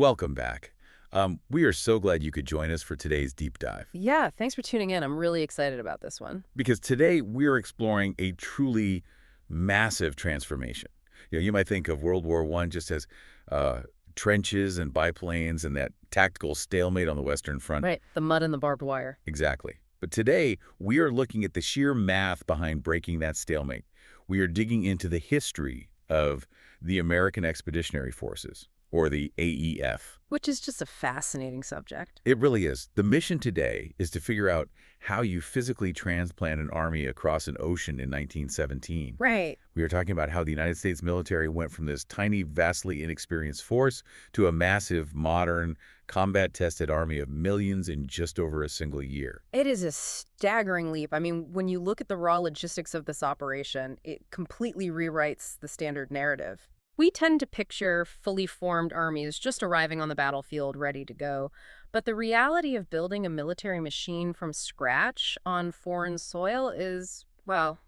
Welcome back. We are so glad you could join us for today's deep dive. Yeah, thanks for tuning in. I'm really excited about this one. Because today we're exploring a truly massive transformation. You might think of World War I just as uh, trenches and biplanes and that tactical stalemate on the Western Front. Right, the mud and the barbed wire. Exactly. But today we are looking at the sheer math behind breaking that stalemate. We are digging into the history of the American Expeditionary Forces, or the AEF. Which is just a fascinating subject. It really is. The mission today is to figure out how you physically transplant an army across an ocean in 1917. Right. We are talking about how the United States military went from this tiny, vastly inexperienced force to a massive, modern, combat-tested army of millions in just over a single year. It is a staggering leap. I mean, when you look at the raw logistics of this operation, it completely rewrites the standard narrative. We tend to picture fully formed armies just arriving on the battlefield ready to go. But the reality of building a military machine from scratch on foreign soil is, well,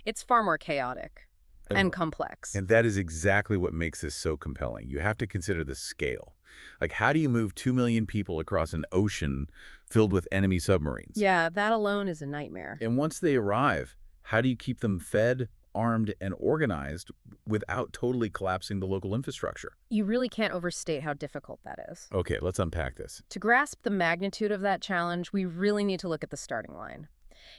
it's far more chaotic and complex. And that is exactly what makes this so compelling. You have to consider the scale. Like, how do you move 2 million people across an ocean filled with enemy submarines? Yeah, that alone is a nightmare. And once they arrive, how do you keep them fed, armed, and organized without totally collapsing the local infrastructure? You really can't overstate how difficult that is. Okay, let's unpack this. To grasp the magnitude of that challenge, we really need to look at the starting line.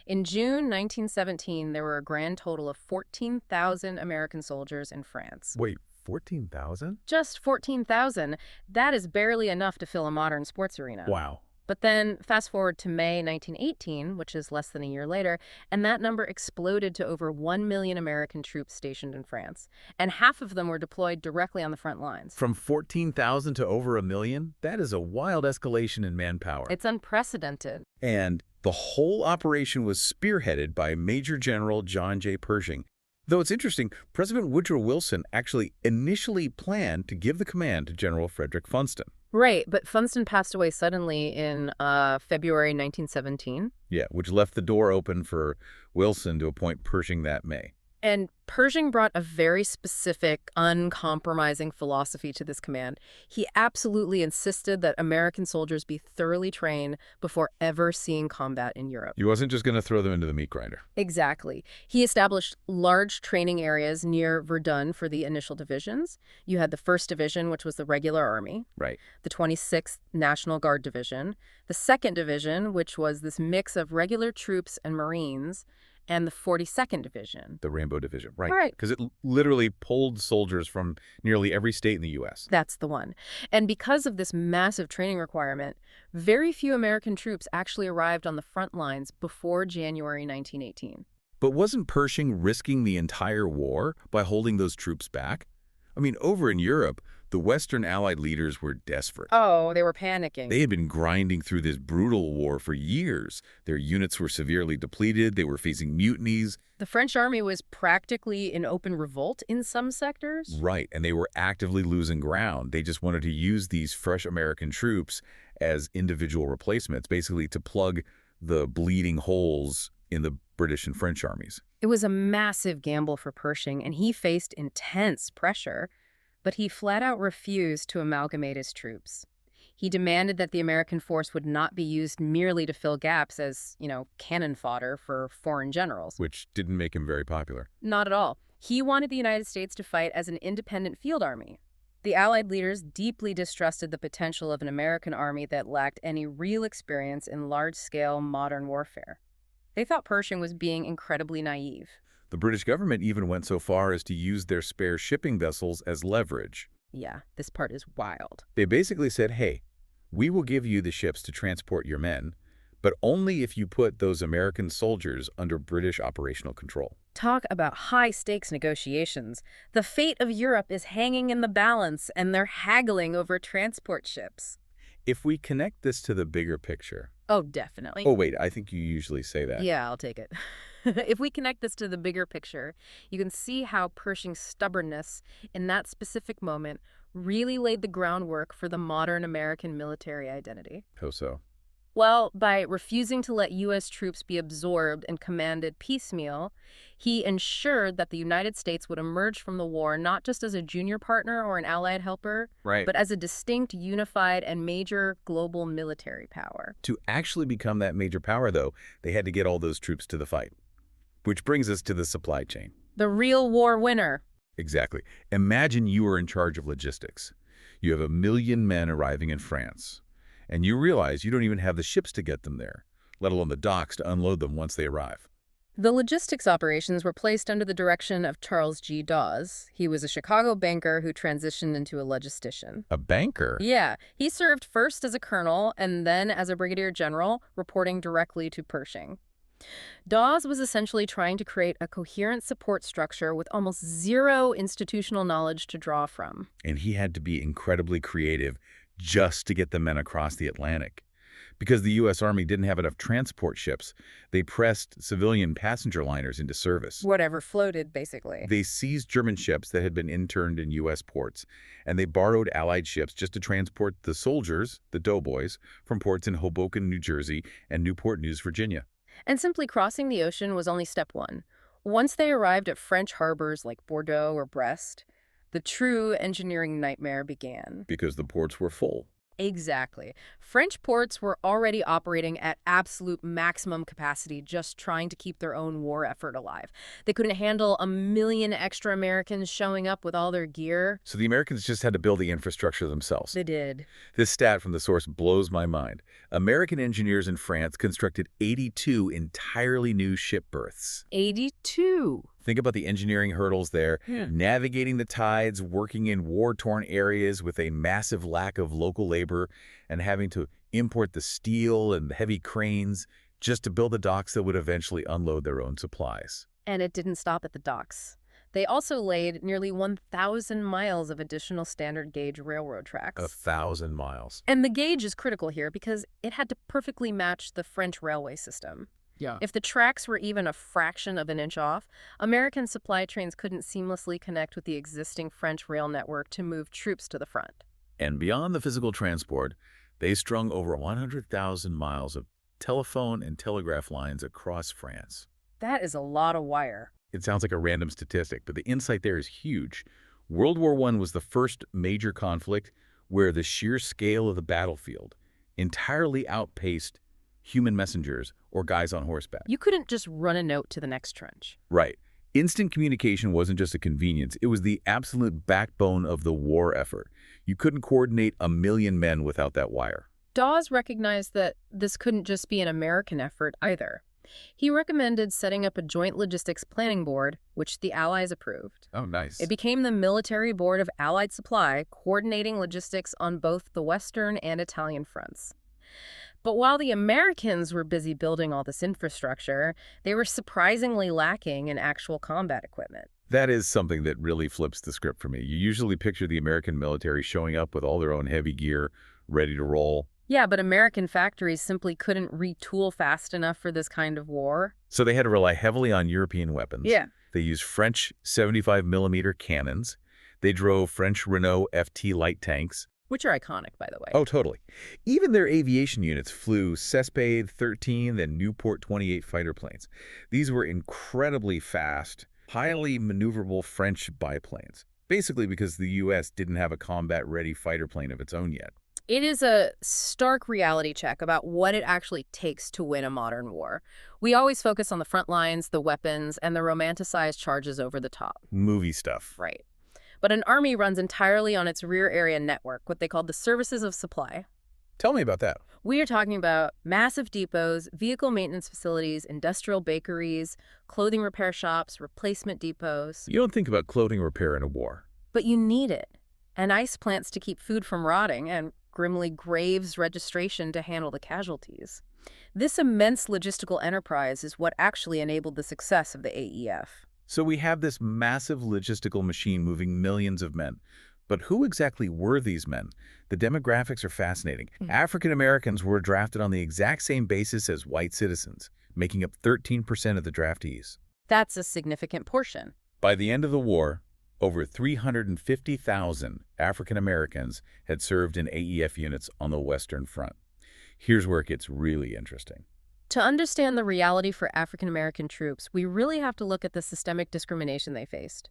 In June 1917, there were a grand total of 14,000 American soldiers in France. Wait, 14,000? Just 14,000. That is barely enough to fill a modern sports arena. Wow. But then fast forward to May 1918, which is less than a year later, and that number exploded to over 1 million American troops stationed in France. And half of them were deployed directly on the front lines. From 14,000 to over a million? That is a wild escalation in manpower. It's unprecedented. And the whole operation was spearheaded by Major General John J. Pershing. Though it's interesting, President Woodrow Wilson actually initially planned to give the command to General Frederick Funston. Right, but Funston passed away suddenly in February 1917. Yeah, which left the door open for Wilson to appoint Pershing that May. And Pershing brought a very specific, uncompromising philosophy to this command. He absolutely insisted that American soldiers be thoroughly trained before ever seeing combat in Europe. He wasn't just going to throw them into the meat grinder. Exactly. He established large training areas near Verdun for the initial divisions. You had the 1st Division, which was the regular army. Right. The 26th National Guard Division. The 2nd Division, which was this mix of regular troops and Marines. And the 42nd Division. The Rainbow Division, right. Right. Because it literally pulled soldiers from nearly every state in the U.S. That's the one. And because of this massive training requirement, very few American troops actually arrived on the front lines before January 1918. But wasn't Pershing risking the entire war by holding those troops back? I mean, over in Europe, the Western Allied leaders were desperate. Oh, they were panicking. They had been grinding through this brutal war for years. Their units were severely depleted. They were facing mutinies. The French army was practically in open revolt in some sectors. Right, and they were actively losing ground. They just wanted to use these fresh American troops as individual replacements, basically to plug the bleeding holes in the British and French armies. It was a massive gamble for Pershing, and he faced intense pressure. But he flat out refused to amalgamate his troops. He demanded that the American force would not be used merely to fill gaps as, cannon fodder for foreign generals. Which didn't make him very popular. Not at all. He wanted the United States to fight as an independent field army. The Allied leaders deeply distrusted the potential of an American army that lacked any real experience in large-scale modern warfare. They thought Pershing was being incredibly naive. The British government even went so far as to use their spare shipping vessels as leverage. Yeah, this part is wild. They basically said, hey, we will give you the ships to transport your men, but only if you put those American soldiers under British operational control. Talk about high-stakes negotiations. The fate of Europe is hanging in the balance, and they're haggling over transport ships. If we connect this to the bigger picture... Oh, definitely. Oh, wait, I think you usually say that. Yeah, I'll take it. If we connect this to the bigger picture, you can see how Pershing's stubbornness in that specific moment really laid the groundwork for the modern American military identity. How so? Well, by refusing to let U.S. troops be absorbed and commanded piecemeal, he ensured that the United States would emerge from the war not just as a junior partner or an allied helper, Right. but as a distinct, unified, and major global military power. To actually become that major power, though, they had to get all those troops to the fight. Which brings us to the supply chain. The real war winner. Exactly. Imagine you are in charge of logistics. You have 1 million men arriving in France, and you realize you don't even have the ships to get them there, let alone the docks to unload them once they arrive. The logistics operations were placed under the direction of Charles G. Dawes. He was a Chicago banker who transitioned into a logistician. A banker? Yeah, he served first as a colonel and then as a brigadier general, reporting directly to Pershing. Dawes was essentially trying to create a coherent support structure with almost zero institutional knowledge to draw from. And he had to be incredibly creative just to get the men across the Atlantic. Because the U.S. Army didn't have enough transport ships, they pressed civilian passenger liners into service. Whatever floated, basically. They seized German ships that had been interned in U.S. ports, and they borrowed Allied ships just to transport the soldiers, the doughboys, from ports in Hoboken, New Jersey, and Newport News, Virginia. And simply crossing the ocean was only step one. Once they arrived at French harbors like Bordeaux or Brest, the true engineering nightmare began. Because the ports were full. Exactly. French ports were already operating at absolute maximum capacity, just trying to keep their own war effort alive. They couldn't handle 1 million extra Americans showing up with all their gear. So the Americans just had to build the infrastructure themselves. They did. This stat from the source blows my mind. American engineers in France constructed 82 entirely new ship berths. 82. Think about the engineering hurdles there, Yeah. navigating the tides, working in war-torn areas with a massive lack of local labor, and having to import the steel and heavy cranes just to build the docks that would eventually unload their own supplies. And it didn't stop at the docks. They also laid nearly 1,000 miles of additional standard gauge railroad tracks. 1,000 miles. And the gauge is critical here because it had to perfectly match the French railway system. Yeah. If the tracks were even a fraction of an inch off, American supply trains couldn't seamlessly connect with the existing French rail network to move troops to the front. And beyond the physical transport, they strung over 100,000 miles of telephone and telegraph lines across France. That is a lot of wire. It sounds like a random statistic, but the insight there is huge. World War I was the first major conflict where the sheer scale of the battlefield entirely outpaced human messengers or guys on horseback. You couldn't just run a note to the next trench. Right. Instant communication wasn't just a convenience. It was the absolute backbone of the war effort. You couldn't coordinate 1 million men without that wire. Dawes recognized that this couldn't just be an American effort either. He recommended setting up a joint logistics planning board, which the Allies approved. Oh, nice. It became the Military Board of Allied Supply, coordinating logistics on both the Western and Italian fronts. But while the Americans were busy building all this infrastructure, they were surprisingly lacking in actual combat equipment. That is something that really flips the script for me. You usually picture the American military showing up with all their own heavy gear, ready to roll. Yeah, but American factories simply couldn't retool fast enough for this kind of war. So they had to rely heavily on European weapons. Yeah. They used French 75mm cannons. They drove French Renault FT light tanks. Which are iconic, by the way. Oh, totally. Even their aviation units flew Cessna 13 and Newport 28 fighter planes. These were incredibly fast, highly maneuverable French biplanes, basically because the U.S. didn't have a combat-ready fighter plane of its own yet. It is a stark reality check about what it actually takes to win a modern war. We always focus on the front lines, the weapons, and the romanticized charges over the top. Movie stuff. Right. But an army runs entirely on its rear area network, what they call the services of supply. Tell me about that. We are talking about massive depots, vehicle maintenance facilities, industrial bakeries, clothing repair shops, replacement depots. You don't think about clothing repair in a war. But you need it. And ice plants to keep food from rotting, and Grimley Graves registration to handle the casualties. This immense logistical enterprise is what actually enabled the success of the AEF. So we have this massive logistical machine moving millions of men. But who exactly were these men? The demographics are fascinating. African Americans were drafted on the exact same basis as white citizens, making up 13% of the draftees. That's a significant portion. By the end of the war, over 350,000 African Americans had served in AEF units on the Western Front. Here's where it gets really interesting. To understand the reality for African American troops, we really have to look at the systemic discrimination they faced.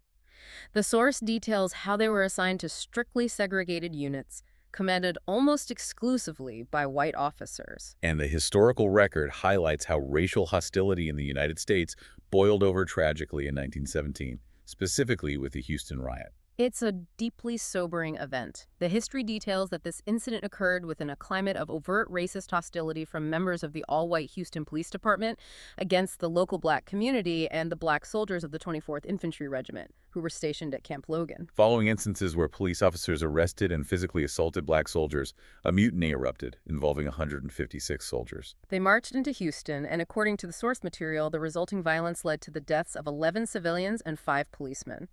The source details how they were assigned to strictly segregated units, commanded almost exclusively by white officers. And the historical record highlights how racial hostility in the United States boiled over tragically in 1917, specifically with the Houston riot. It's a deeply sobering event. The history details that this incident occurred within a climate of overt racist hostility from members of the all-white Houston Police Department against the local black community and the black soldiers of the 24th Infantry Regiment, who were stationed at Camp Logan. Following instances where police officers arrested and physically assaulted black soldiers, a mutiny erupted involving 156 soldiers. They marched into Houston, and according to the source material, the resulting violence led to the deaths of 11 civilians and 5 policemen.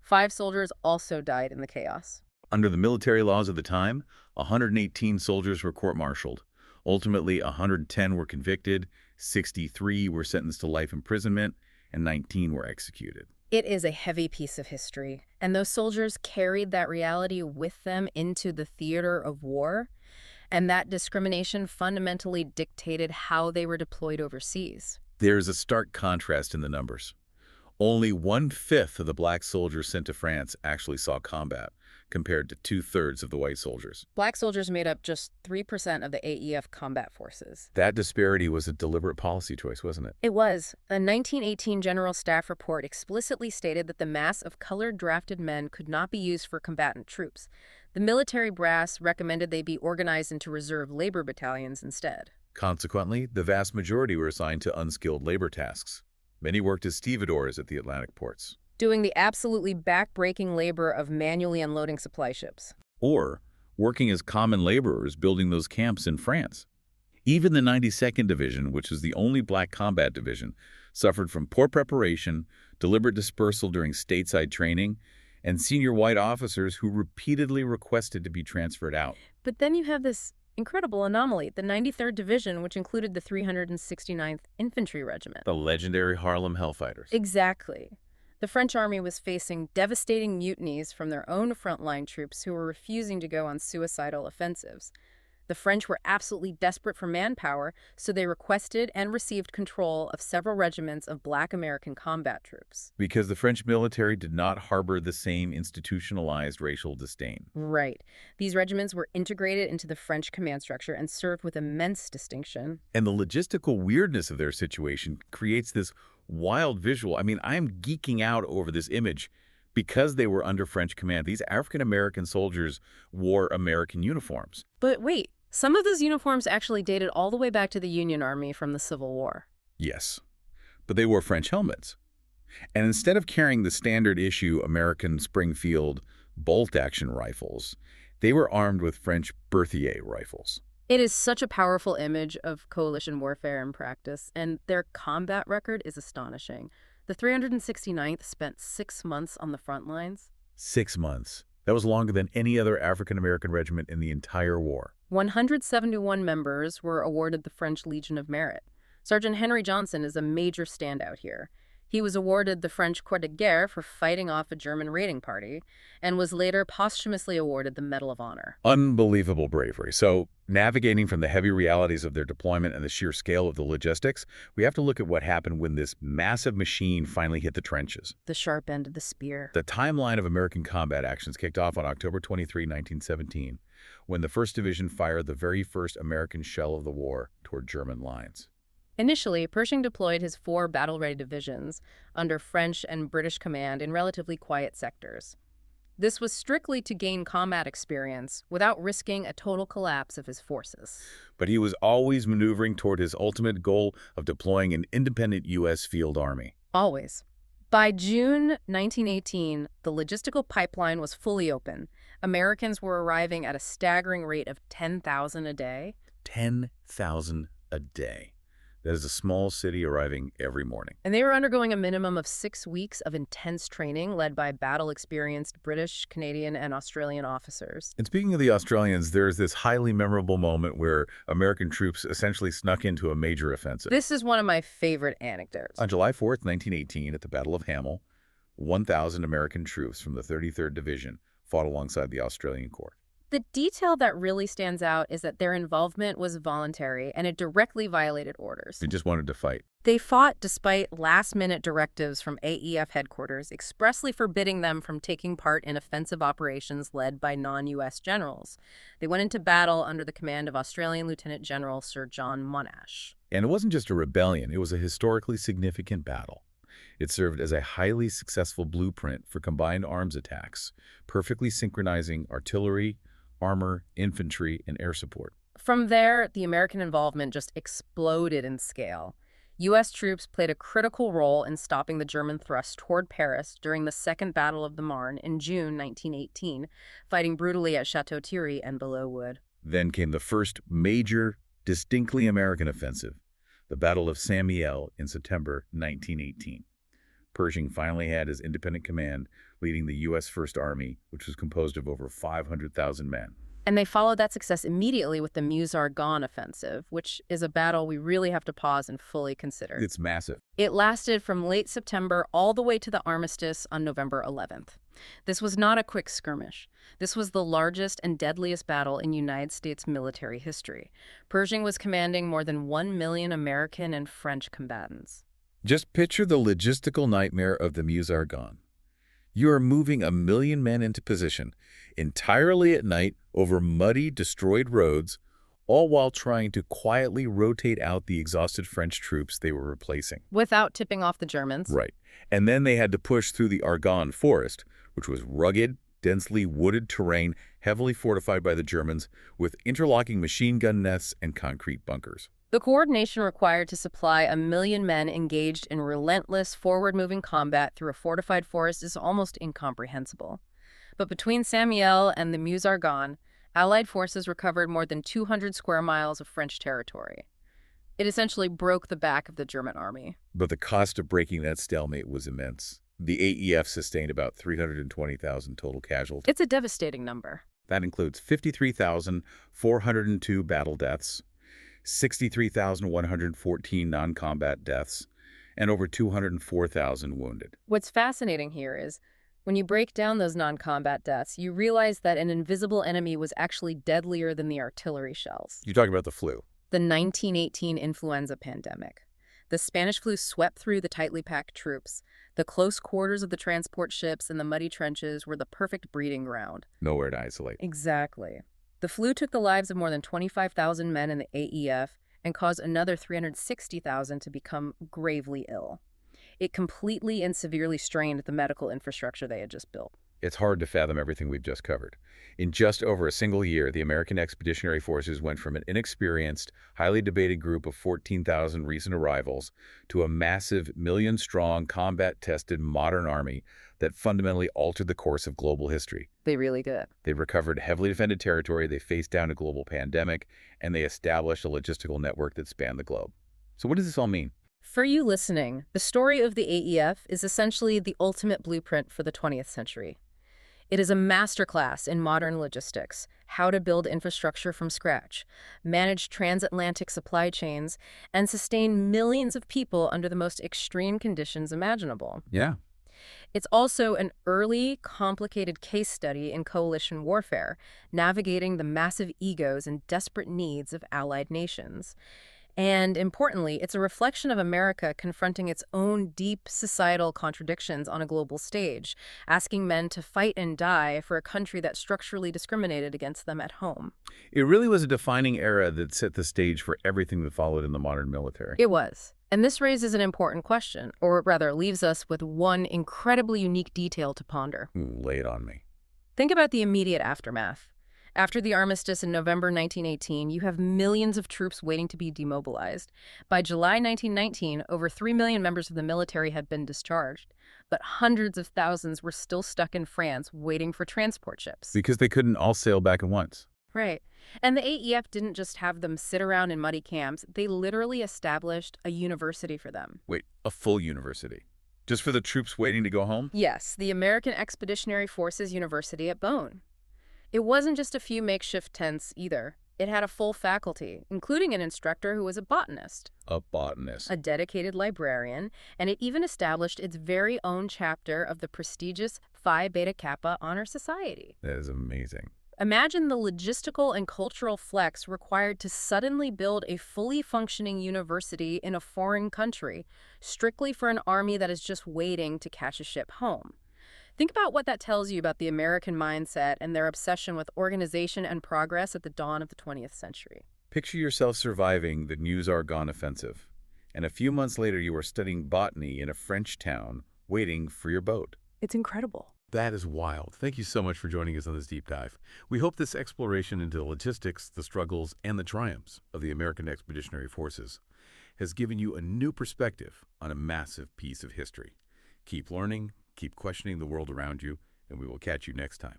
5 soldiers also died in the chaos. Under the military laws of the time, 118 soldiers were court-martialed. Ultimately, 110 were convicted, 63 were sentenced to life imprisonment, and 19 were executed. It is a heavy piece of history, and those soldiers carried that reality with them into the theater of war, and that discrimination fundamentally dictated how they were deployed overseas. There's a stark contrast in the numbers. Only 1/5 of the black soldiers sent to France actually saw combat, compared to 2/3 of the white soldiers. Black soldiers made up just 3% of the AEF combat forces. That disparity was a deliberate policy choice, wasn't it? It was. A 1918 General Staff report explicitly stated that the mass of colored drafted men could not be used for combatant troops. The military brass recommended they be organized into reserve labor battalions instead. Consequently, the vast majority were assigned to unskilled labor tasks. Many worked as stevedores at the Atlantic ports, Doing the absolutely back-breaking labor of manually unloading supply ships. or working as common laborers building those camps in France. Even the 92nd Division, which was the only black combat division, suffered from poor preparation, deliberate dispersal during stateside training, and senior white officers who repeatedly requested to be transferred out. But then you have this incredible anomaly, the 93rd Division, which included the 369th Infantry Regiment. The legendary Harlem Hellfighters. Exactly. The French army was facing devastating mutinies from their own frontline troops who were refusing to go on suicidal offensives. The French were absolutely desperate for manpower, so they requested and received control of several regiments of black American combat troops. Because the French military did not harbor the same institutionalized racial disdain. Right. These regiments were integrated into the French command structure and served with immense distinction. And the logistical weirdness of their situation creates this wild visual. I mean, I'm geeking out over this image because they were under French command. These African-American soldiers wore American uniforms. But wait, some of those uniforms actually dated all the way back to the Union Army from the Civil War. Yes, but they wore French helmets. And instead of carrying the standard issue American Springfield bolt-action rifles, they were armed with French Berthier rifles. It is such a powerful image of coalition warfare in practice, and their combat record is astonishing. The 369th spent 6 months on the front lines. 6 months. That was longer than any other African-American regiment in the entire war. 171 members were awarded the French Legion of Merit. Sergeant Henry Johnson is a major standout here. He was awarded the French Croix de Guerre for fighting off a German raiding party, and was later posthumously awarded the Medal of Honor. Unbelievable bravery. So, navigating from the heavy realities of their deployment and the sheer scale of the logistics, we have to look at what happened when this massive machine finally hit the trenches. The sharp end of the spear. The timeline of American combat actions kicked off on October 23, 1917, when the 1st Division fired the very first American shell of the war toward German lines. Initially, Pershing deployed his 4 battle-ready divisions under French and British command in relatively quiet sectors. This was strictly to gain combat experience without risking a total collapse of his forces. But he was always maneuvering toward his ultimate goal of deploying an independent U.S. field army. Always. By June 1918, the logistical pipeline was fully open. Americans were arriving at a staggering rate of 10,000 a day. 10,000 a day. That is a small city arriving every morning. And they were undergoing a minimum of 6 weeks of intense training led by battle-experienced British, Canadian, and Australian officers. And speaking of the Australians, there's this highly memorable moment where American troops essentially snuck into a major offensive. This is one of my favorite anecdotes. On July 4th, 1918, at the Battle of Hamel, 1,000 American troops from the 33rd Division fought alongside the Australian Corps. The detail that really stands out is that their involvement was voluntary and it directly violated orders. They just wanted to fight. They fought despite last-minute directives from AEF headquarters expressly forbidding them from taking part in offensive operations led by non-U.S. generals. They went into battle under the command of Australian Lieutenant General Sir John Monash. And it wasn't just a rebellion, it was a historically significant battle. It served as a highly successful blueprint for combined arms attacks, perfectly synchronizing artillery, armor, infantry, and air support. From there, the American involvement just exploded in scale. U.S. troops played a critical role in stopping the German thrust toward Paris during the Second Battle of the Marne in June 1918, fighting brutally at Chateau Thierry and Belleau Wood. Then came the first major, distinctly American offensive, the Battle of Saint-Mihiel in September 1918. Pershing finally had his independent command, leading the U.S. First Army, which was composed of over 500,000 men. And they followed that success immediately with the Meuse-Argonne offensive, which is a battle we really have to pause and fully consider. It's massive. It lasted from late September all the way to the armistice on November 11th. This was not a quick skirmish. This was the largest and deadliest battle in United States military history. Pershing was commanding more than 1 million American and French combatants. Just picture the logistical nightmare of the Meuse-Argonne. You are moving 1 million men into position, entirely at night over muddy, destroyed roads, all while trying to quietly rotate out the exhausted French troops they were replacing. Without tipping off the Germans. Right. And then they had to push through the Argonne Forest, which was rugged, densely wooded terrain heavily fortified by the Germans with interlocking machine gun nests and concrete bunkers. The coordination required to supply 1 million men engaged in relentless, forward-moving combat through a fortified forest is almost incomprehensible. But between Saint-Mihiel and the Meuse-Argonne, Allied forces recovered more than 200 square miles of French territory. It essentially broke the back of the German army. But the cost of breaking that stalemate was immense. The AEF sustained about 320,000 total casualties. It's a devastating number. That includes 53,402 battle deaths, 63,114 non-combat deaths, and over 204,000 wounded. What's fascinating here is, when you break down those non-combat deaths, you realize that an invisible enemy was actually deadlier than the artillery shells. You're talking about the flu. The 1918 influenza pandemic. The Spanish flu swept through the tightly packed troops. The close quarters of the transport ships and the muddy trenches were the perfect breeding ground. Nowhere to isolate. Exactly. The flu took the lives of more than 25,000 men in the AEF and caused another 360,000 to become gravely ill. It completely and severely strained the medical infrastructure they had just built. It's hard to fathom everything we've just covered. In just over a single year, the American Expeditionary Forces went from an inexperienced, highly debated group of 14,000 recent arrivals to a massive, million-strong, combat-tested modern army that fundamentally altered the course of global history. They really did. They recovered heavily defended territory, they faced down a global pandemic, and they established a logistical network that spanned the globe. So what does this all mean? For you listening, the story of the AEF is essentially the ultimate blueprint for the 20th century. It is a masterclass in modern logistics, how to build infrastructure from scratch, manage transatlantic supply chains, and sustain millions of people under the most extreme conditions imaginable. Yeah. It's also an early, complicated case study in coalition warfare, navigating the massive egos and desperate needs of allied nations. And importantly, it's a reflection of America confronting its own deep societal contradictions on a global stage, asking men to fight and die for a country that structurally discriminated against them at home. It really was a defining era that set the stage for everything that followed in the modern military. It was. And this raises an important question, or rather leaves us with one incredibly unique detail to ponder. Lay it on me. Think about the immediate aftermath. After the armistice in November 1918, you have millions of troops waiting to be demobilized. By July 1919, over 3 million members of the military had been discharged, but hundreds of thousands were still stuck in France waiting for transport ships. Because they couldn't all sail back at once. Right. And the AEF didn't just have them sit around in muddy camps. They literally established a university for them. Wait, a full university? Just for the troops waiting to go home? Yes, the American Expeditionary Forces University at Bonn. It wasn't just a few makeshift tents either. It had a full faculty, including an instructor who was a botanist. A botanist. A dedicated librarian, and it even established its very own chapter of the prestigious Phi Beta Kappa Honor Society. That is amazing. Imagine the logistical and cultural flex required to suddenly build a fully functioning university in a foreign country, strictly for an army that is just waiting to catch a ship home. Think about what that tells you about the American mindset and their obsession with organization and progress at the dawn of the 20th century. Picture yourself surviving the News-Argonne offensive, and a few months later you are studying botany in a French town, waiting for your boat. It's incredible. That is wild. Thank you so much for joining us on this deep dive. We hope this exploration into the logistics, the struggles, and the triumphs of the American Expeditionary Forces has given you a new perspective on a massive piece of history. Keep learning, keep questioning the world around you, and we will catch you next time.